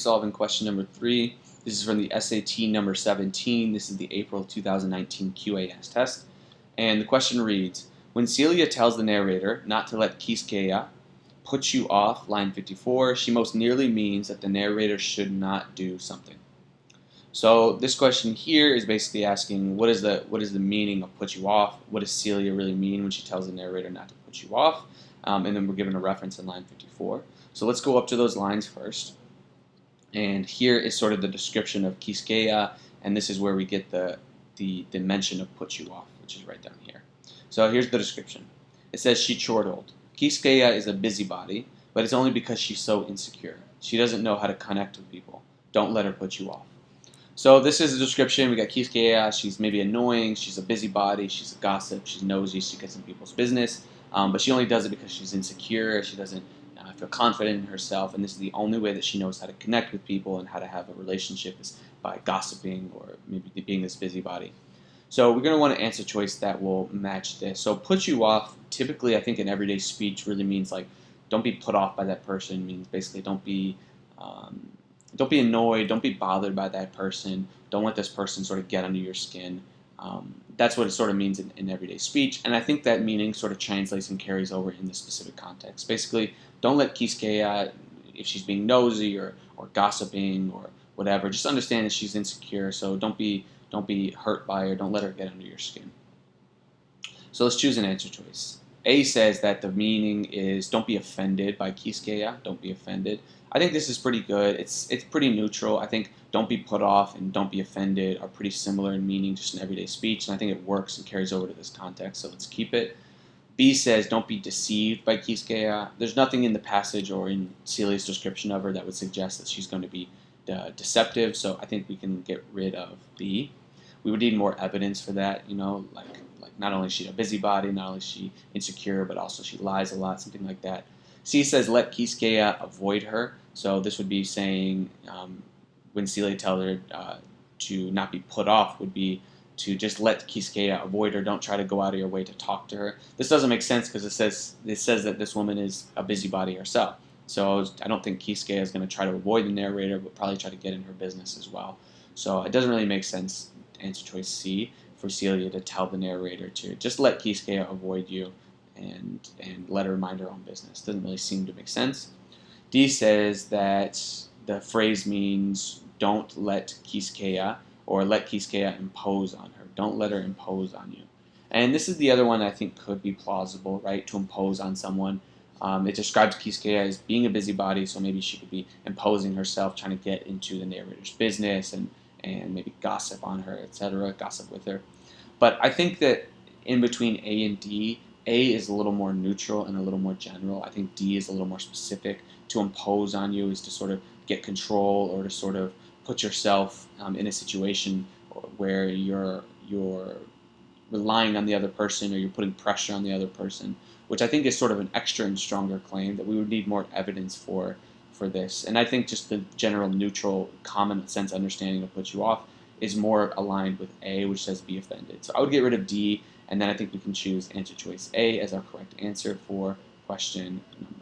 Solving question number 3. This is from the SAT number 17. This is the April 2019 QAS test. And the question reads, when Celia tells the narrator not to let Quisqueya put you off, line 54, she most nearly means that the narrator should not do something. So this question here is basically asking what is the meaning of put you off? What does Celia really mean when she tells the narrator not to put you off? And then we're given a reference in line 54. So let's go up to those lines first. And here is sort of the description of Quisqueya, and this is where we get the mention of put you off, which is right down here. So here's the description. It says she chortled. Quisqueya is a busybody, but it's only because she's so insecure. She doesn't know how to connect with people. Don't let her put you off. So this is a description. We got Quisqueya. She's maybe annoying. She's a busybody. She's a gossip. She's nosy. She gets in people's business. But she only does it because she's insecure. She doesn't feel confident in herself, and this is the only way that she knows how to connect with people and how to have a relationship is by gossiping or maybe being this busybody. So we're going to want an answer choice that will match this. So put you off, typically I think in everyday speech really means like don't be put off by that person, means basically don't be annoyed, don't be bothered by that person, don't let this person sort of get under your skin. That's what it sort of means in everyday speech, and I think that meaning sort of translates and carries over in this specific context. Basically, don't let Quisqueya, if she's being nosy or gossiping or whatever, just understand that she's insecure, so don't be hurt by her, don't let her get under your skin. So let's choose an answer choice. A says that the meaning is don't be offended by Quisqueya, don't be offended. I think this is pretty good. It's pretty neutral. I think don't be put off and don't be offended are pretty similar in meaning just in everyday speech, and I think it works and carries over to this context, so let's keep it. B says don't be deceived by Quisqueya. There's nothing in the passage or in Celia's description of her that would suggest that she's going to be deceptive, so I think we can get rid of B. We would need more evidence for that, like not only is she a busybody, not only is she insecure, but also she lies a lot, something like that. C says let Quisqueya avoid her, so this would be saying when Celia tells her to not be put off would be to just let Quisqueya avoid her. Don't try to go out of your way to talk to her. This doesn't make sense because it says that this woman is a busybody herself. So I don't think Quisqueya is going to try to avoid the narrator, but probably try to get in her business as well. So it doesn't really make sense, answer choice C, for Celia to tell the narrator to just let Quisqueya avoid you and let her mind her own business. Doesn't really seem to make sense. D says that the phrase means don't let Quisqueya or let Quisqueya impose on her. Don't let her impose on you. And this is the other one I think could be plausible, right, to impose on someone. It describes Quisqueya as being a busybody, so maybe she could be imposing herself, trying to get into the narrator's business and maybe gossip on her, etc., gossip with her. But I think that in between A and D, A is a little more neutral and a little more general. I think D is a little more specific. To impose on you is to sort of get control or to sort of put yourself in a situation where you're relying on the other person or you're putting pressure on the other person, which I think is sort of an extra and stronger claim that we would need more evidence for this. And I think just the general neutral common sense understanding of put you off is more aligned with A, which says be offended. So I would get rid of D, and then I think we can choose answer choice A as our correct answer for question number